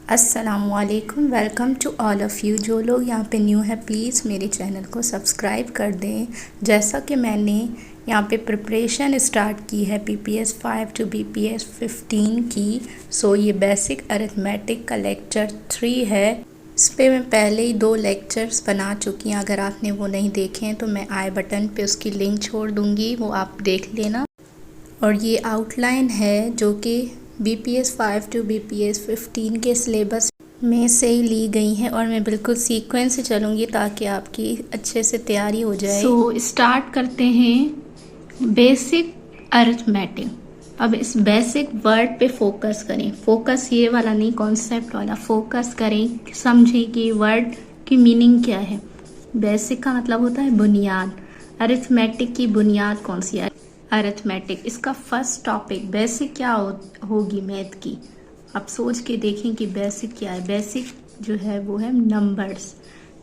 अस्सलामुअलैकुम, welcome to all of you. जो लोग यहाँ पे न्यू है प्लीज़ मेरे चैनल को सब्सक्राइब कर दें। जैसा कि मैंने यहाँ पे प्रिपरेशन स्टार्ट की है PPS 5 टू BPS 15 की। सो ये बेसिक अरिथमेटिक का लेक्चर 3 है। इस पर मैं पहले ही 2 लेक्चर्स बना चुकी हूँ। अगर आपने वो नहीं देखे हैं तो मैं आई बटन पे उसकी लिंक छोड़ दूँगी, वो आप देख लेना। और ये आउटलाइन है जो कि BPS 5 टू BPS 15 के सिलेबस में से ही ली गई हैं और मैं बिल्कुल सीक्वेंस से चलूँगी ताकि आपकी अच्छे से तैयारी हो जाए। सो स्टार्ट करते हैं बेसिक अरिथमेटिक। अब इस बेसिक वर्ड पे फोकस करें। फोकस ये वाला नहीं, कॉन्सेप्ट वाला फोकस करें, समझें कि वर्ड की मीनिंग क्या है। बेसिक का मतलब होता है बुनियाद। अरिथमेटिक की बुनियाद कौन सी है? अरिथमेटिक। इसका फर्स्ट टॉपिक बेसिक क्या होगी मैथ की। आप सोच के देखें कि बेसिक क्या है। बेसिक जो है वो है नंबर्स।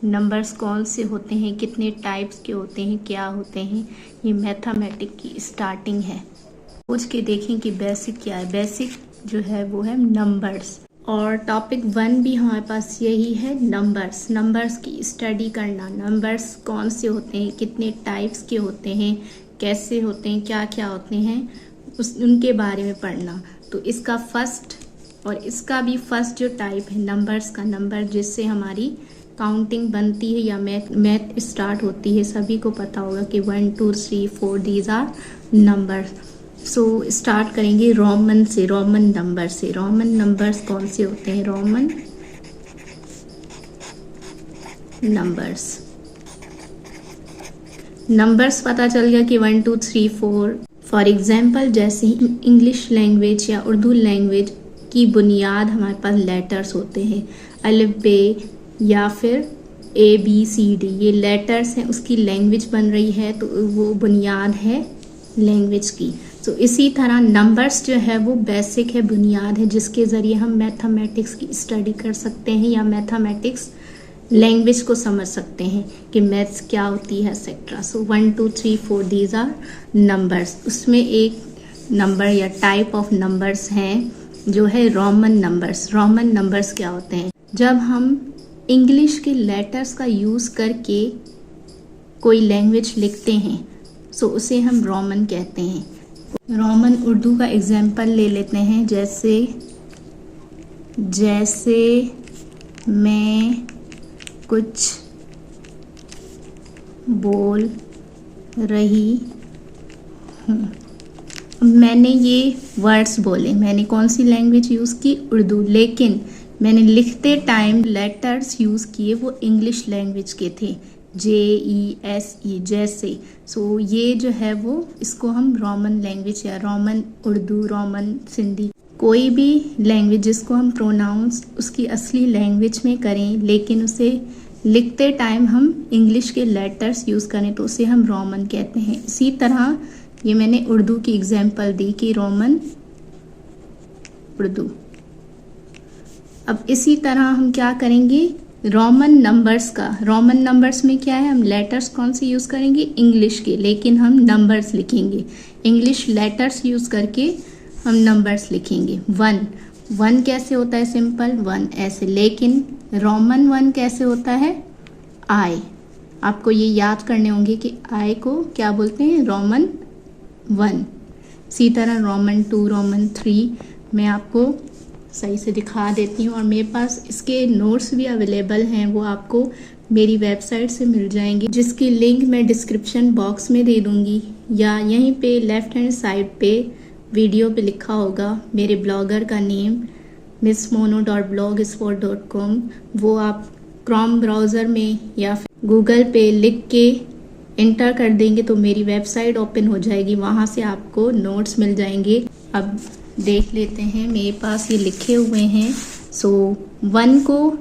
नंबर्स कौन से होते हैं, कितने टाइप्स के होते हैं, क्या होते हैं, ये मैथमेटिक की स्टार्टिंग है। सोच के देखें कि बेसिक क्या है। बेसिक जो है वो है नंबर्स। और टॉपिक 1 भी हमारे पास यही है, नंबर्स। नंबर्स की स्टडी करना। नंबर्स कौन से होते हैं, कितने टाइप्स के होते हैं, कैसे होते हैं, क्या क्या होते हैं, उनके बारे में पढ़ना। तो इसका फर्स्ट और इसका भी फर्स्ट जो टाइप है नंबर्स का, नंबर जिससे हमारी काउंटिंग बनती है या मैथ स्टार्ट होती है। सभी को पता होगा कि 1 2 3 4 these are numbers. So start करेंगे रोमन से, रोमन नंबर से। रोमन नंबर्स कौन से होते हैं? Roman numbers. नंबर्स पता चल गया कि 1 2 3 4। फॉर एग्जाम्पल जैसे इंग्लिश लैंग्वेज या उर्दू लैंग्वेज की बुनियाद हमारे पास लेटर्स होते हैं, अलिफ बे या फिर ABCD, ये लेटर्स हैं। उसकी लैंग्वेज बन रही है तो वो बुनियाद है लैंग्वेज की। तो इसी तरह नंबर्स जो है वो बेसिक है, बुनियाद है, जिसके ज़रिए हम मैथमेटिक्स की स्टडी कर सकते हैं या मैथमेटिक्स लैंग्वेज को समझ सकते हैं कि मैथ्स क्या होती है etcetera. So 1 2 3 4 these are numbers. उसमें एक नंबर या टाइप ऑफ नंबर्स हैं जो है रोमन नंबर्स। रोमन नंबर्स क्या होते हैं? जब हम इंग्लिश के लेटर्स का यूज़ करके कोई लैंग्वेज लिखते हैं सो उसे हम रोमन कहते हैं। रोमन उर्दू का एग्जाम्पल ले लेते हैं, जैसे मैं कुछ बोल रही हूँ। मैंने ये वर्ड्स बोले, मैंने कौन सी लैंग्वेज यूज़ की? उर्दू। लेकिन मैंने लिखते टाइम लेटर्स यूज़ किए वो इंग्लिश लैंग्वेज के थे, JESE जैसे। सो ये जो है वो इसको हम रोमन लैंग्वेज या रोमन उर्दू, रोमन सिंधी, कोई भी लैंग्वेज जिसको हम प्रोनाउंस उसकी असली लैंग्वेज में करें लेकिन उसे लिखते टाइम हम इंग्लिश के लेटर्स यूज़ करें तो उसे हम रोमन कहते हैं। इसी तरह ये मैंने उर्दू की एग्जाम्पल दी कि रोमन उर्दू। अब इसी तरह हम क्या करेंगे रोमन नंबर्स का। रोमन नंबर्स में क्या है, हम लेटर्स कौन से यूज़ करेंगे? इंग्लिश के, लेकिन हम नंबर्स लिखेंगे। इंग्लिश लेटर्स यूज़ करके हम नंबर्स लिखेंगे। 1 कैसे होता है? सिंपल 1 ऐसे। लेकिन रोमन 1 कैसे होता है? I। आपको ये याद करने होंगे कि I को क्या बोलते हैं? रोमन 1। इसी तरह रोमन 2, रोमन 3 मैं आपको सही से दिखा देती हूँ और मेरे पास इसके नोट्स भी अवेलेबल हैं, वो आपको मेरी वेबसाइट से मिल जाएंगे, जिसकी लिंक मैं डिस्क्रिप्शन बॉक्स में दे दूँगी या यहीं पे लेफ़्ट हैंड साइड पे वीडियो पे लिखा होगा मेरे ब्लॉगर का नेम missmono.blogspot.com। वो आप क्रोम ब्राउज़र में या फिर गूगल पे लिख के इंटर कर देंगे तो मेरी वेबसाइट ओपन हो जाएगी, वहाँ से आपको नोट्स मिल जाएंगे। अब देख लेते हैं, मेरे पास ये लिखे हुए हैं। सो 1 को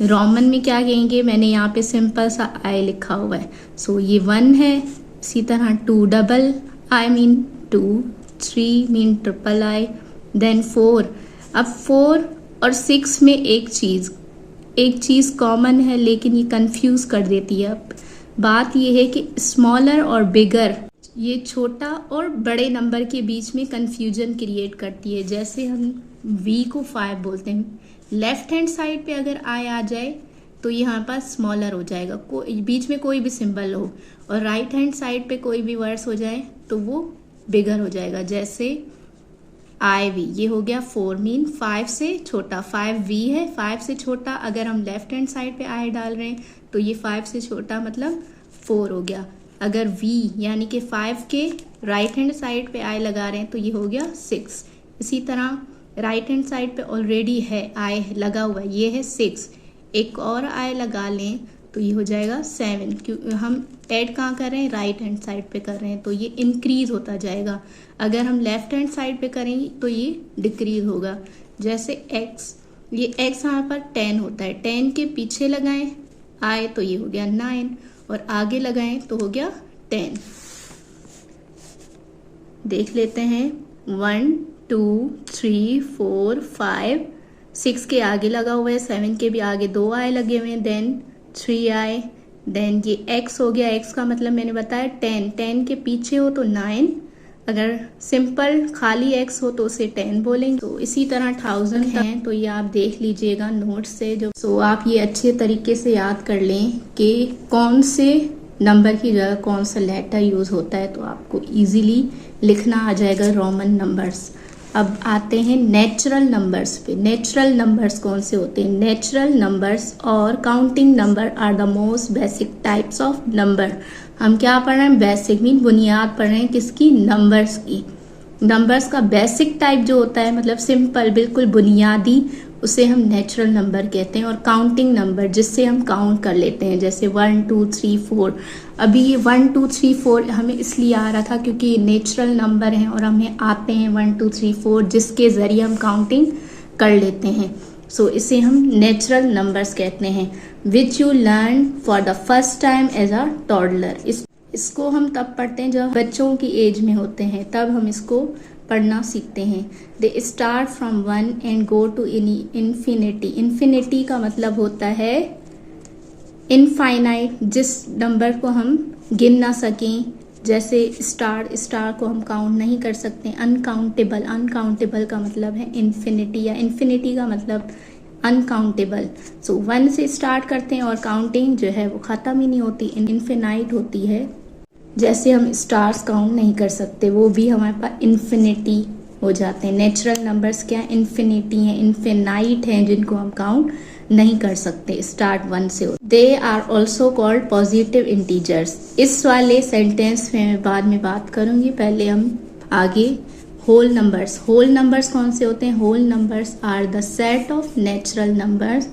रोमन में क्या कहेंगे? मैंने यहाँ पे सिंपल सा I लिखा हुआ है। सो ये 1 है। इसी तरह 2 double I mean 2, 3 mean triple I, then 4। अब 4 और 6 में एक चीज़ कॉमन है लेकिन ये कंफ्यूज कर देती है। अब बात ये है कि स्मॉलर और बिगर, ये छोटा और बड़े नंबर के बीच में कंफ्यूजन क्रिएट करती है। जैसे हम v को 5 बोलते हैं। लेफ्ट हैंड साइड पे अगर i आ जाए तो यहाँ पास स्मॉलर हो जाएगा, बीच में कोई भी सिंबल हो, और राइट हैंड साइड पे कोई भी वर्ड्स हो जाए तो वो बिगर हो जाएगा। जैसे IV, ये हो गया 4 मीन 5 से छोटा, 5V है 5 से छोटा, अगर हम लेफ्ट हैंड साइड पे I डाल रहे हैं तो ये 5 से छोटा मतलब 4 हो गया। अगर V यानी कि 5 के राइट हैंड साइड पे I लगा रहे हैं तो ये हो गया 6। इसी तरह राइट हैंड साइड पे ऑलरेडी है I लगा हुआ है, ये है 6, एक और I लगा लें तो ये हो जाएगा 7, क्योंकि हम ऐड कहाँ कर रहे हैं, राइट हैंड साइड पे कर रहे हैं, तो ये इंक्रीज होता जाएगा। अगर हम लेफ्ट हैंड साइड पे करेंगे तो ये डिक्रीज होगा। जैसे x, ये x यहाँ पर 10 होता है, 10 के पीछे लगाएं I तो ये हो गया 9, और आगे लगाएं तो हो गया 10। देख लेते हैं 1 2 3 4 5, 6 के आगे लगा हुआ है, 7 के भी आगे 2 I लगे हुए हैं, देन 3I, देन ये x हो गया, x का मतलब मैंने बताया 10, 10 के पीछे हो तो 9, अगर सिंपल खाली x हो तो उसे 10 बोलेंगे। तो इसी तरह 1000 हैं तो ये आप देख लीजिएगा नोट से, जो सो आप ये अच्छे तरीके से याद कर लें कि कौन से नंबर की जगह कौन सा लेटर यूज होता है, तो आपको इजीली लिखना आ जाएगा रोमन नंबर्स। अब आते हैं नेचुरल नंबर्स पे। नेचुरल नंबर्स कौन से होते हैं? नेचुरल नंबर्स और counting number are the most basic types of number. हम क्या पढ़ रहे हैं? बेसिक मीन बुनियाद पढ़ रहे हैं, किसकी? नंबर्स की। नंबर्स का बेसिक टाइप जो होता है मतलब सिंपल बिल्कुल बुनियादी, उसे हम नेचुरल नंबर कहते हैं। और काउंटिंग नंबर जिससे हम काउंट कर लेते हैं, जैसे 1 2 3 4। अभी ये 1 2 3 4 हमें इसलिए आ रहा था क्योंकि ये नेचुरल नंबर हैं और हमें आते हैं 1 2 3 4 जिसके ज़रिए हम काउंटिंग कर लेते हैं। सो इसे हम नेचुरल नंबर्स कहते हैं। Which you learn for the first time as a toddler. इसको हम तब पढ़ते हैं जब बच्चों की एज में होते हैं, तब हम इसको पढ़ना सीखते हैं। They start from 1 and go to infinity. Infinity का मतलब होता है इनफाइनाइट, जिस नंबर को हम गिन ना सकें। जैसे स्टार को हम काउंट नहीं कर सकते। अनकाउंटेबल, अनकाउंटेबल का मतलब है इन्फिनिटी, या इन्फिनिटी का मतलब अनकाउंटेबल। सो 1 से स्टार्ट करते हैं और काउंटिंग जो है वो ख़त्म ही नहीं होती, इन्फिनाइट होती है। जैसे हम स्टार्स काउंट नहीं कर सकते, वो भी हमारे पास इन्फिनिटी हो जाते हैं। नेचुरल नंबर्स क्या है? इन्फिनिटी हैं, इन्फिनाइट हैं, जिनको हम काउंट नहीं कर सकते, स्टार्ट 1 से होते। They are also called positive integers. इस वाले सेंटेंस में मैं बाद में बात करूंगी, पहले हम आगे होल नंबर्स। होल नंबर्स कौन से होते हैं? Whole numbers are the set of natural numbers.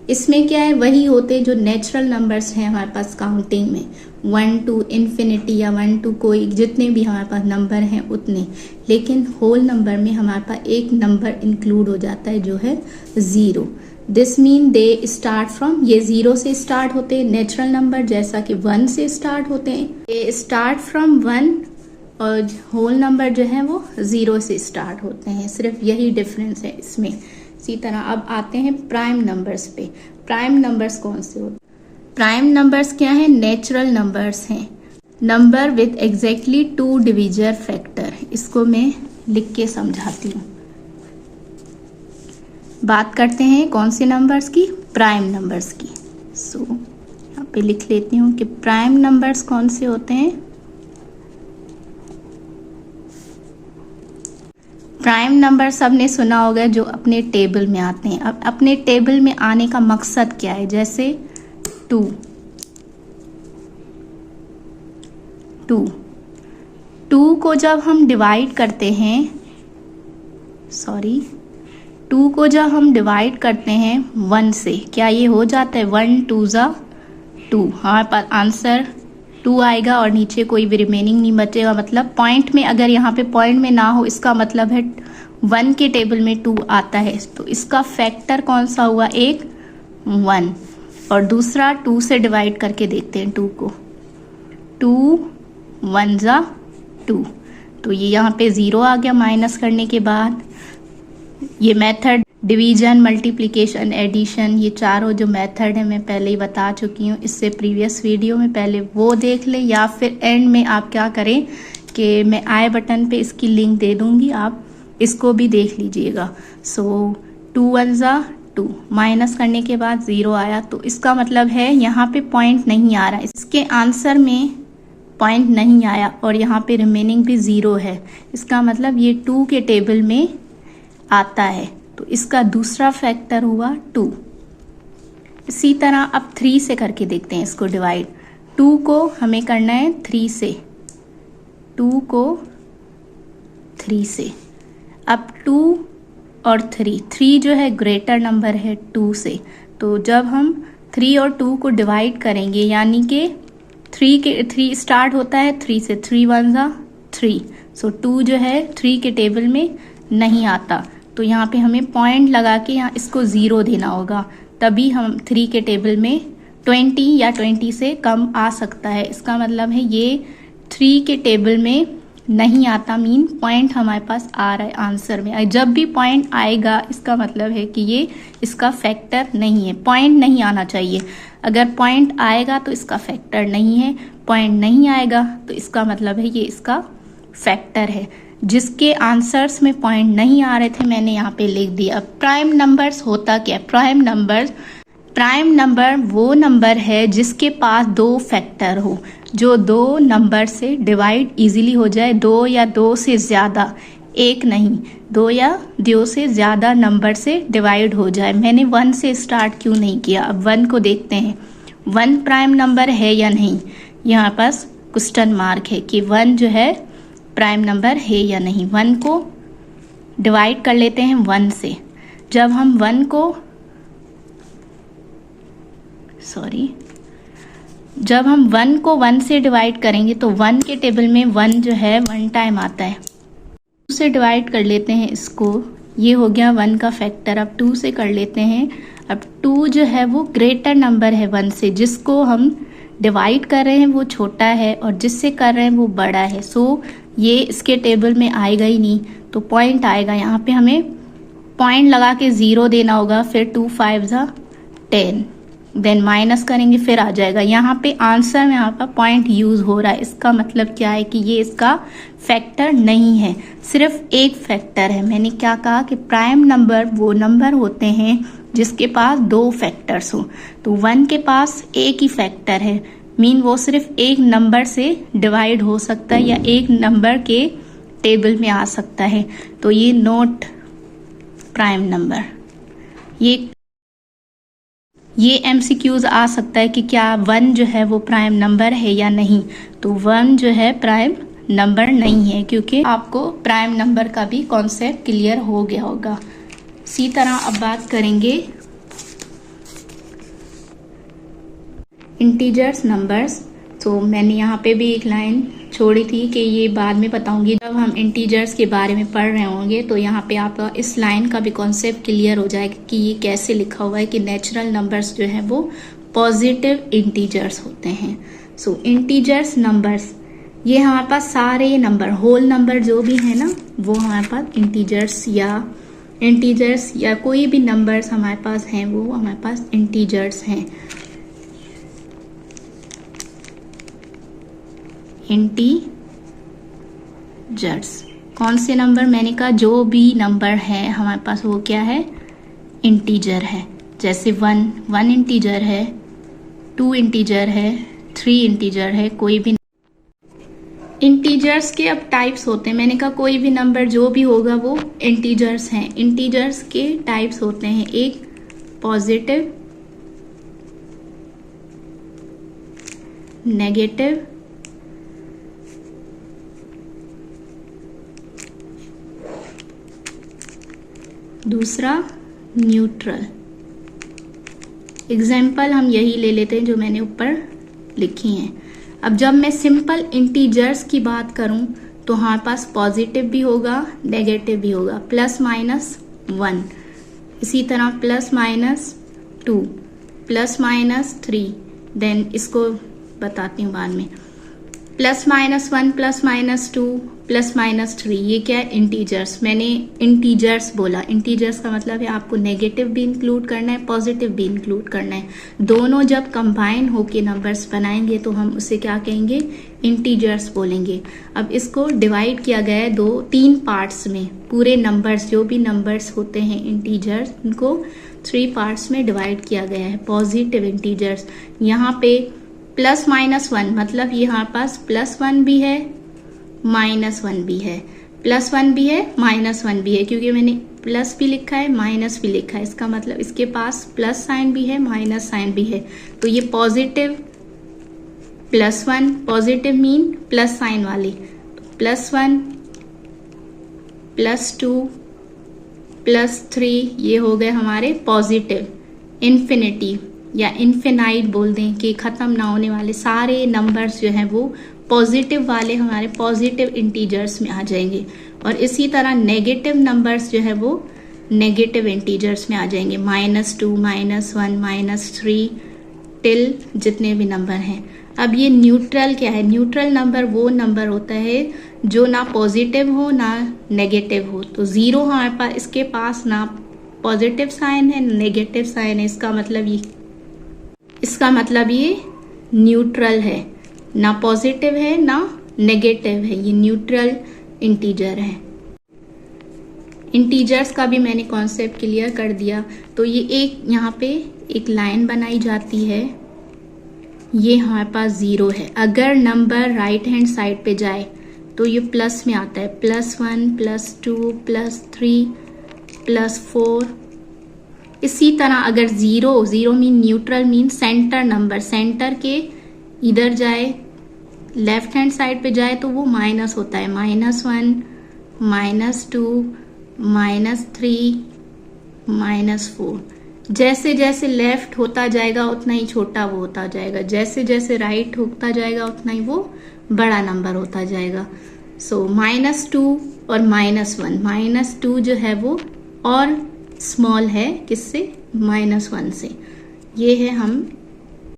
इसमें क्या है? वही होते जो नेचुरल नंबर्स हैं हमारे पास काउंटिंग में, 1 to इन्फिनिटी या 1 to कोई, जितने भी हमारे पास नंबर हैं उतने। लेकिन होल नंबर में हमारे पास एक नंबर इंक्लूड हो जाता है जो है 0। This mean they start from, ये 0 से स्टार्ट होते हैं नेचुरल नंबर, जैसा कि 1 से स्टार्ट होते हैं। ये स्टार्ट फ्रॉम 1 और होल नंबर जो है वो 0 से स्टार्ट होते हैं, सिर्फ यही डिफरेंस है इसमें। इसी तरह अब आते हैं प्राइम नंबर्स पे। प्राइम नंबर्स कौन से होते हैं? प्राइम नंबर्स क्या है? नेचुरल नंबर्स हैं, number with exactly 2 divisor factor. इसको मैं लिख के समझाती हूँ। बात करते हैं कौन से नंबर्स की? प्राइम नंबर्स की। सो यहाँ पे लिख लेती हूँ कि प्राइम नंबर्स कौन से होते हैं। प्राइम नंबर सबने सुना होगा जो अपने टेबल में आते हैं। अब अपने टेबल में आने का मकसद क्या है? जैसे 2 को जब हम डिवाइड करते हैं, 2 को जब हम डिवाइड करते हैं 1 से, क्या ये हो जाता है 1 2 ज़ा 2? हमारे पास आंसर 2 आएगा और नीचे कोई भी रिमेनिंग नहीं बचेगा। मतलब पॉइंट में, अगर यहाँ पे पॉइंट में ना हो, इसका मतलब है 1 के टेबल में 2 आता है। तो इसका फैक्टर कौन सा हुआ? एक 1, और दूसरा 2 से डिवाइड करके देखते हैं 2 को। 2 1 ज़ा 2, तो ये यहाँ पे 0 आ गया माइनस करने के बाद। ये मेथड डिवीजन, मल्टीप्लिकेशन, एडिशन, ये चारों जो मेथड है मैं पहले ही बता चुकी हूँ इससे प्रीवियस वीडियो में, पहले वो देख लें। या फिर एंड में आप क्या करें कि मैं आई बटन पे इसकी लिंक दे दूँगी, आप इसको भी देख लीजिएगा। सो 2 1 जा 2, माइनस करने के बाद 0 आया, तो इसका मतलब है यहाँ पे पॉइंट नहीं आ रहा है, इसके आंसर में पॉइंट नहीं आया और यहाँ पे रिमेनिंग भी 0 है। इसका मतलब ये 2 के टेबल में आता है, तो इसका दूसरा फैक्टर हुआ 2। इसी तरह अब 3 से करके देखते हैं इसको डिवाइड। 2 को हमें करना है 3 से, 2 को 3 से। अब 2 और 3 जो है ग्रेटर नंबर है 2 से, तो जब हम 3 और 2 को डिवाइड करेंगे, यानी कि 3 स्टार्ट होता है 3 से, 3 1 जा 3, सो 2 जो है 3 के टेबल में नहीं आता, तो यहाँ पे हमें पॉइंट लगा के यहाँ इसको 0 देना होगा, तभी हम 3 के टेबल में 20 या 20 से कम आ सकता है। इसका मतलब है ये 3 के टेबल में नहीं आता, मीन पॉइंट हमारे पास आ रहा है आंसर में। जब भी पॉइंट आएगा इसका मतलब है कि ये इसका फैक्टर नहीं है, पॉइंट नहीं आना चाहिए। अगर पॉइंट आएगा तो इसका फैक्टर नहीं है, पॉइंट नहीं आएगा तो इसका मतलब है ये इसका फैक्टर है। जिसके आंसर्स में पॉइंट नहीं आ रहे थे मैंने यहाँ पे लिख दिया। प्राइम नंबर्स होता क्या? प्राइम नंबर वो नंबर है जिसके पास 2 फैक्टर हो, जो 2 नंबर से डिवाइड इजीली हो जाए, 2 या 2 से ज़्यादा, एक नहीं, 2 या 2 से ज़्यादा नंबर से डिवाइड हो जाए। मैंने 1 से स्टार्ट क्यों नहीं किया? अब 1 को देखते हैं, 1 प्राइम नंबर है या नहीं। यहाँ पास क्वेश्चन मार्क है कि 1 जो है प्राइम नंबर है या नहीं। 1 को डिवाइड कर लेते हैं 1 से। जब हम 1 को जब हम 1 को 1 से डिवाइड करेंगे तो 1 के टेबल में 1 जो है 1 टाइम आता है। 2 से डिवाइड कर लेते हैं इसको, ये हो गया 1 का फैक्टर। अब 2 से कर लेते हैं। अब 2 जो है वो ग्रेटर नंबर है 1 से, जिसको हम डिवाइड कर रहे हैं वो छोटा है और जिससे कर रहे हैं वो बड़ा है, सो ये इसके टेबल में आएगा ही नहीं, तो पॉइंट आएगा। यहाँ पे हमें पॉइंट लगा के 0 देना होगा, फिर 2 5 जा 10, देन माइनस करेंगे फिर आ जाएगा। यहाँ पे आंसर में यहाँ पर पॉइंट यूज हो रहा है, इसका मतलब क्या है कि ये इसका फैक्टर नहीं है, सिर्फ एक फैक्टर है। मैंने क्या कहा कि प्राइम नंबर वो नंबर होते हैं जिसके पास 2 फैक्टर्स हो, तो 1 के पास एक ही फैक्टर है, मीन वो सिर्फ एक नंबर से डिवाइड हो सकता है या एक नंबर के टेबल में आ सकता है, तो ये नॉट प्राइम नंबर। ये MCQs आ सकता है कि क्या 1 जो है वो प्राइम नंबर है या नहीं, तो 1 जो है प्राइम नंबर नहीं है, क्योंकि आपको प्राइम नंबर का भी कॉन्सेप्ट क्लियर हो गया होगा। इसी तरह अब बात करेंगे इंटीजर्स नंबर्स। तो मैंने यहाँ पे भी एक लाइन छोड़ी थी कि ये बाद में बताऊंगी, जब हम इंटीजर्स के बारे में पढ़ रहे होंगे तो यहाँ पे आपका इस लाइन का भी कॉन्सेप्ट क्लियर हो जाएगा कि ये कैसे लिखा हुआ है कि नेचुरल नंबर्स जो है वो पॉजिटिव इंटीजर्स होते हैं। सो इंटीजर्स नंबर्स, ये हमारे पास सारे नंबर, होल नंबर जो भी है ना, वो हमारे पास इंटीजर्स या कोई भी नंबर्स हमारे पास हैं वो हमारे पास इंटीजर्स हैं। इंटीजर्स कौन से नंबर? मैंने कहा जो भी नंबर है हमारे पास वो क्या है? इंटीजर है। जैसे 1 इंटीजर है, 2 इंटीजर है, 3 इंटीजर है, कोई भी। इंटीजर्स के अब टाइप्स होते हैं। मैंने कहा कोई भी नंबर जो भी होगा वो इंटीजर्स हैं। इंटीजर्स के टाइप्स होते हैं, एक पॉजिटिव, नेगेटिव, दूसरा न्यूट्रल। एग्जाम्पल हम यही ले लेते हैं जो मैंने ऊपर लिखी हैं। अब जब मैं सिंपल इंटीजर्स की बात करूं तो हमारे पास पॉजिटिव भी होगा, नेगेटिव भी होगा, +-1, इसी तरह +-2, +-3, देन इसको बताती हूँ बाद में, +-1, +-2, प्लस माइनस 3, ये क्या है, इंटीजर्स। मैंने इंटीजर्स बोला, इंटीजर्स का मतलब है आपको नेगेटिव भी इंक्लूड करना है, पॉजिटिव भी इंक्लूड करना है। दोनों जब कंबाइन होके नंबर्स बनाएंगे तो हम उसे क्या कहेंगे, इंटीजर्स बोलेंगे। अब इसको डिवाइड किया गया है तीन पार्ट्स में। पूरे नंबर्स, जो भी नंबर्स होते हैं इंटीजर्स, उनको 3 पार्ट्स में डिवाइड किया गया है। पॉजिटिव इंटीजर्स, यहाँ पे प्लस माइनस 1, मतलब यहाँ पास +1 भी है -1 भी है, +1 भी है -1 भी है, क्योंकि मैंने प्लस भी लिखा है माइनस भी लिखा है। इसका मतलब इसके पास प्लस साइन भी है माइनस साइन भी है। तो ये positive +1, positive mean plus sign वाली, +1 +2 +3, ये हो गए हमारे पॉजिटिव। इन्फिनिटी या इन्फिनाइट बोल दें कि ख़त्म ना होने वाले सारे नंबर्स जो हैं वो पॉजिटिव वाले हमारे पॉजिटिव इंटीजर्स में आ जाएंगे। और इसी तरह नेगेटिव नंबर्स जो है वो नेगेटिव इंटीजर्स में आ जाएंगे, -2 -1 -3 टिल जितने भी नंबर हैं। अब ये न्यूट्रल क्या है, न्यूट्रल नंबर वो नंबर होता है जो ना पॉजिटिव हो ना नेगेटिव हो। तो 0 हमारे पास, इसके पास ना पॉजिटिव साइन है नेगेटिव साइन है, इसका मतलब ये न्यूट्रल है, ना पॉजिटिव है ना नेगेटिव है, ये न्यूट्रल इंटीजर है। इंटीजर्स का भी मैंने कॉन्सेप्ट क्लियर कर दिया। तो ये एक यहाँ पे एक लाइन बनाई जाती है, ये हमारे पास 0 है। अगर नंबर राइट हैंड साइड पे जाए तो ये प्लस में आता है, +1 +2 +3 +4। इसी तरह अगर 0 mean neutral mean centre number, centre के इधर जाए लेफ्ट हैंड साइड पे जाए तो वो माइनस होता है, -1 -2 -3 -4। जैसे जैसे लेफ्ट होता जाएगा उतना ही छोटा वो होता जाएगा, जैसे जैसे राइट होता जाएगा उतना ही वो बड़ा नंबर होता जाएगा। सो -2 और -1, -2 जो है वो और स्मॉल है किससे, -1 से। ये है हम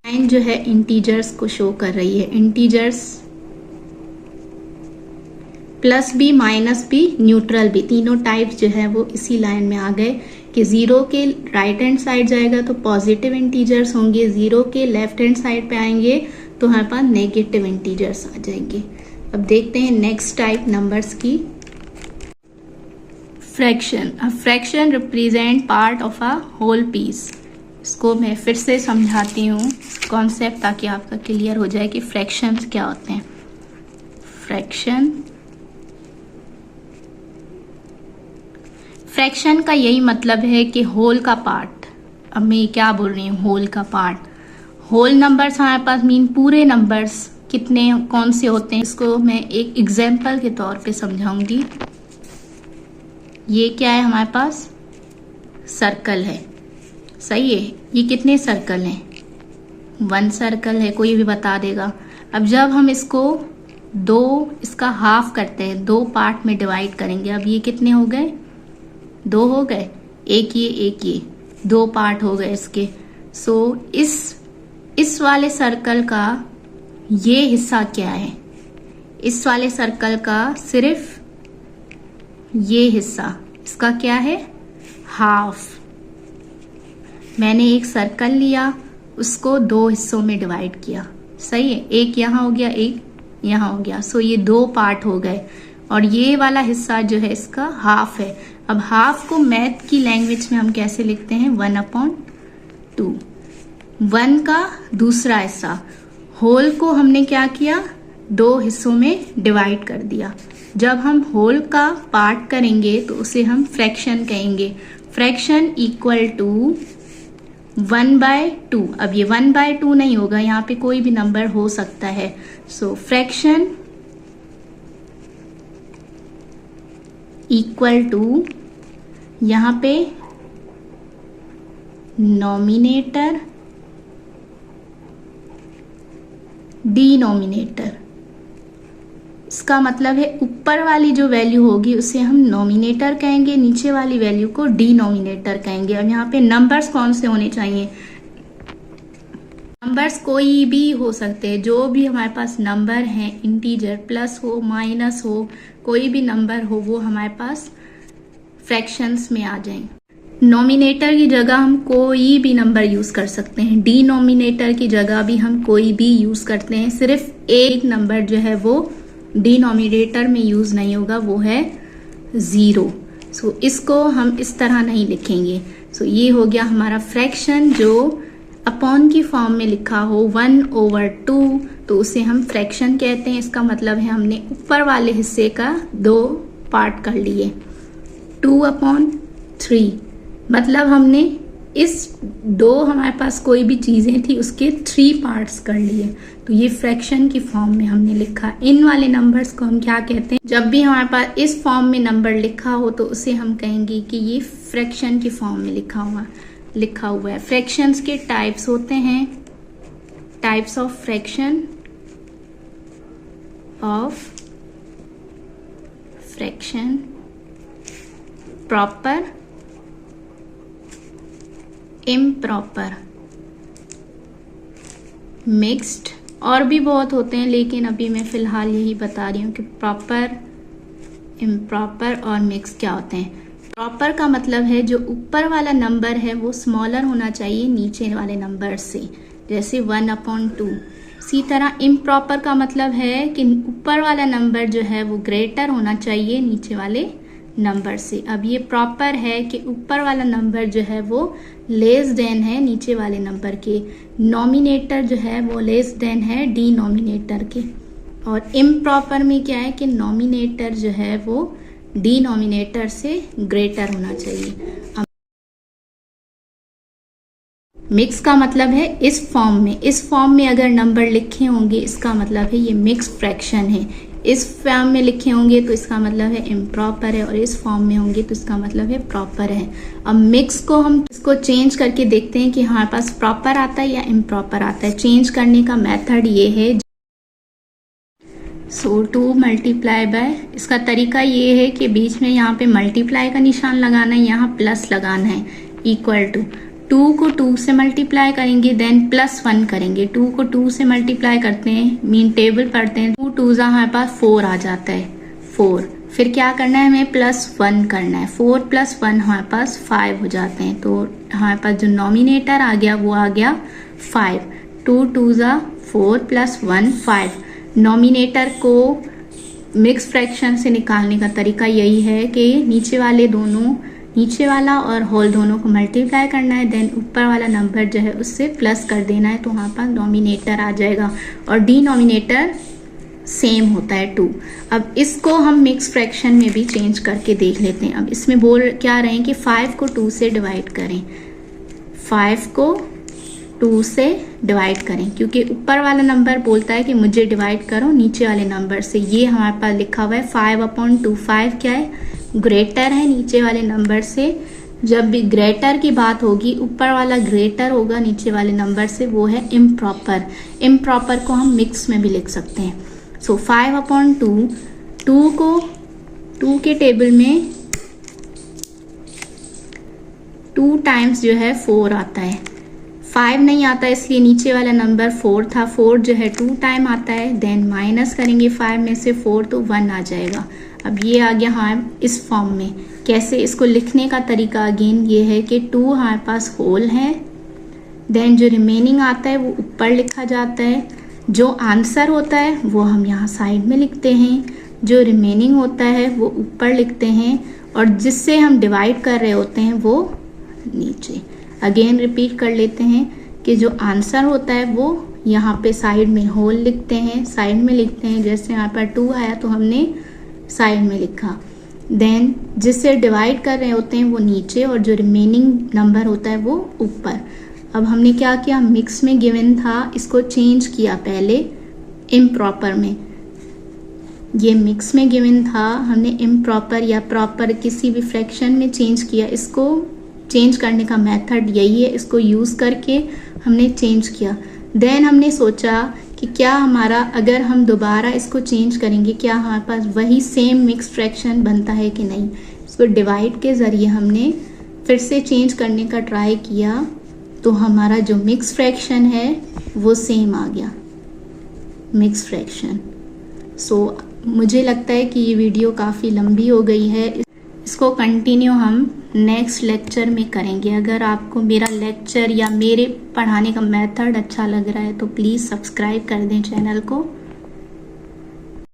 लाइन जो है इंटीजर्स को शो कर रही है। इंटीजर्स प्लस भी माइनस भी न्यूट्रल भी, तीनों टाइप्स जो है वो इसी लाइन में आ गए कि 0 के राइट हैंड साइड जाएगा तो पॉजिटिव इंटीजर्स होंगे, 0 के लेफ्ट हैंड साइड पे आएंगे तो हमारे पास नेगेटिव इंटीजर्स आ जाएंगे। अब देखते हैं नेक्स्ट टाइप नंबर्स की। Fraction. A fraction represent part of a whole piece. इसको मैं फिर से समझाती हूँ कॉन्सेप्ट ताकि आपका क्लियर हो जाए कि फ्रैक्शंस क्या होते हैं। फ्रैक्शन का यही मतलब है कि होल का पार्ट। अब मैं क्या बोल रही हूँ, होल का पार्ट। होल नंबर्स हमारे पास मीन पूरे नंबर्स कितने कौन से होते हैं, इसको मैं एक एग्जाम्पल के तौर पे समझाऊंगी। ये क्या है, हमारे पास सर्कल है, सही है। ये कितने सर्कल हैं, 1 सर्कल है, कोई भी बता देगा। अब जब हम इसको इसका हाफ करते हैं, 2 पार्ट में डिवाइड करेंगे। अब ये कितने हो गए, 2 हो गए, एक ये 2 पार्ट हो गए इसके। सो इस वाले सर्कल का ये हिस्सा क्या है, इस वाले सर्कल का सिर्फ ये हिस्सा, इसका क्या है, हाफ। मैंने एक सर्कल लिया, उसको 2 हिस्सों में डिवाइड किया, सही है। एक यहाँ हो गया, एक यहाँ हो गया। सो ये 2 पार्ट हो गए और ये वाला हिस्सा जो है इसका हाफ है। अब हाफ को मैथ की लैंग्वेज में हम कैसे लिखते हैं, 1/2। 1 का दूसरा हिस्सा, होल को हमने क्या किया, 2 हिस्सों में डिवाइड कर दिया। जब हम होल का पार्ट करेंगे तो उसे हम फ्रैक्शन कहेंगे। Fraction equal to 1/2। अब ये 1/2 नहीं होगा, यहाँ पे कोई भी नंबर हो सकता है। सो फ्रैक्शन इक्वल टू, यहाँ पे नॉमिनेटर डिनोमिनेटर, इसका मतलब है ऊपर वाली जो वैल्यू होगी उसे हम नॉमिनेटर कहेंगे, नीचे वाली वैल्यू को डिनोमिनेटर कहेंगे। अब यहाँ पे नंबर्स कौन से होने चाहिए, नंबर्स कोई भी हो सकते हैं, जो भी हमारे पास नंबर हैं, इंटीजर, प्लस हो माइनस हो, कोई भी नंबर हो, वो हमारे पास फ्रैक्शंस में आ जाएंगे। नॉमिनेटर की जगह हम कोई भी नंबर यूज कर सकते हैं, डिनोमिनेटर की जगह भी हम कोई भी यूज करते हैं। सिर्फ एक नंबर जो है वो डिनोमिनेटर में यूज नहीं होगा, वो है 0। सो इसको हम इस तरह नहीं लिखेंगे। सो ये हो गया हमारा फ्रैक्शन जो अपॉन की फॉर्म में लिखा हो 1/2, तो उसे हम फ्रैक्शन कहते हैं। इसका मतलब है हमने ऊपर वाले हिस्से का 2 पार्ट कर लिए। 2/3 मतलब हमने इस 2 हमारे पास कोई भी चीजें थी उसके 3 पार्ट्स कर लिए, तो ये फ्रैक्शन की फॉर्म में हमने लिखा। इन वाले नंबर्स को हम क्या कहते हैं, जब भी हमारे पास इस फॉर्म में नंबर लिखा हो तो उसे हम कहेंगे कि ये फ्रैक्शन की फॉर्म में लिखा हुआ है। फ्रैक्शंस के टाइप्स होते हैं, types of fraction proper, improper, mixed, और भी बहुत होते हैं, लेकिन अभी मैं फिलहाल यही बता रही हूँ कि प्रॉपर, इम्प्रॉपर और मिक्स क्या होते हैं। प्रॉपर का मतलब है जो ऊपर वाला नंबर है वो स्मॉलर होना चाहिए नीचे वाले नंबर से, जैसे 1/2। इसी तरह इम्प्रॉपर का मतलब है कि ऊपर वाला नंबर जो है वो ग्रेटर होना चाहिए नीचे वाले नंबर से। अब ये प्रॉपर है कि ऊपर वाला नंबर जो है वो लेस देन है नीचे वाले नंबर के। नॉमिनेटर जो है वो लेस देन है डिनोमिनेटर के। और इम्प्रॉपर में क्या है कि नॉमिनेटर जो है वो डिनोमिनेटर से ग्रेटर होना चाहिए। अब मिक्स का मतलब है इस फॉर्म में अगर नंबर लिखे होंगे इसका मतलब है ये मिक्स फ्रैक्शन है। इस फॉर्म में लिखे होंगे तो इसका मतलब है इम्प्रॉपर है, और इस फॉर्म में होंगे तो इसका मतलब है प्रॉपर है। अब मिक्स को हम इसको चेंज करके देखते हैं कि हमारे पास प्रॉपर आता है या इम्प्रॉपर आता है। चेंज करने का मेथड ये है, 2 मल्टीप्लाई बाय, इसका तरीका ये है कि बीच में यहाँ पे मल्टीप्लाई का निशान लगाना है, यहाँ प्लस लगाना है, इक्वल टू 2 को 2 से मल्टीप्लाई करेंगे, देन +1 करेंगे। 2 को 2 से मल्टीप्लाई करते हैं, मीन टेबल पढ़ते हैं, 2 2 हमारे पास 4 आ जाता है, 4। फिर क्या करना है, हमें +1 करना है, 4 + 1 हमारे पास 5 हो जाते हैं। तो हमारे पास जो नॉमिनेटर आ गया वो आ गया 5। 2 2 4 + 1 5। नॉमिनेटर को मिक्स फ्रैक्शन से निकालने का तरीका यही है कि नीचे वाला और होल दोनों को मल्टीप्लाई करना है, देन ऊपर वाला नंबर जो है उससे प्लस कर देना है, तो वहाँ पर नॉमिनेटर आ जाएगा। और डिनोमिनेटर सेम होता है 2। अब इसको हम मिक्स फ्रैक्शन में भी चेंज करके देख लेते हैं। अब इसमें बोल क्या रहे हैं कि 5 को 2 से डिवाइड करें, 5 को 2 से डिवाइड करें, क्योंकि ऊपर वाला नंबर बोलता है कि मुझे डिवाइड करो नीचे वाले नंबर से। ये हमारे पास लिखा हुआ है 5/2। 5 क्या है, ग्रेटर है नीचे वाले नंबर से। जब भी ग्रेटर की बात होगी, ऊपर वाला ग्रेटर होगा नीचे वाले नंबर से, वो है इम्प्रॉपर। इम्प्रॉपर को हम मिक्स में भी लिख सकते हैं। सो 5/2, 2 को 2 के टेबल में 2 टाइम्स जो है 4 आता है, 5 नहीं आता, इसलिए नीचे वाला नंबर 4 था, 4 जो है 2 टाइम आता है, देन माइनस करेंगे 5 में से 4 तो 1 आ जाएगा। अब ये आ गया हमारे इस फॉर्म में। कैसे इसको लिखने का तरीका अगेन ये है कि 2 हमारे पास होल है, देन जो रिमेनिंग आता है वो ऊपर लिखा जाता है, जो आंसर होता है वो हम यहाँ साइड में लिखते हैं, जो रिमेनिंग होता है वो ऊपर लिखते हैं, और जिससे हम डिवाइड कर रहे होते हैं वो नीचे। अगेन रिपीट कर लेते हैं कि जो आंसर होता है वो यहाँ पे साइड में होल लिखते हैं, साइड में लिखते हैं। जैसे यहाँ पर 2 आया तो हमने साइड में लिखा, देन जिससे डिवाइड कर रहे होते हैं वो नीचे, और जो रिमेनिंग नंबर होता है वो ऊपर। अब हमने क्या किया, मिक्स में गिवन था, इसको चेंज किया पहले इम्प्रॉपर में। ये मिक्स में गिवन था, हमने इम्प्रॉपर या प्रॉपर किसी भी फ्रैक्शन में चेंज किया। इसको चेंज करने का मेथड यही है, इसको यूज़ करके हमने चेंज किया। देन हमने सोचा कि क्या हमारा, अगर हम दोबारा इसको चेंज करेंगे, क्या हमारे पास वही सेम मिक्स फ्रैक्शन बनता है कि नहीं। इसको डिवाइड के ज़रिए हमने फिर से चेंज करने का ट्राई किया, तो हमारा जो मिक्स फ्रैक्शन है वो सेम आ गया मिक्स फ्रैक्शन। सो मुझे लगता है कि ये वीडियो काफ़ी लंबी हो गई है, इसको कंटिन्यू हम नेक्स्ट लेक्चर में करेंगे। अगर आपको मेरा लेक्चर या मेरे पढ़ाने का मेथड अच्छा लग रहा है तो प्लीज़ सब्सक्राइब कर दें चैनल को।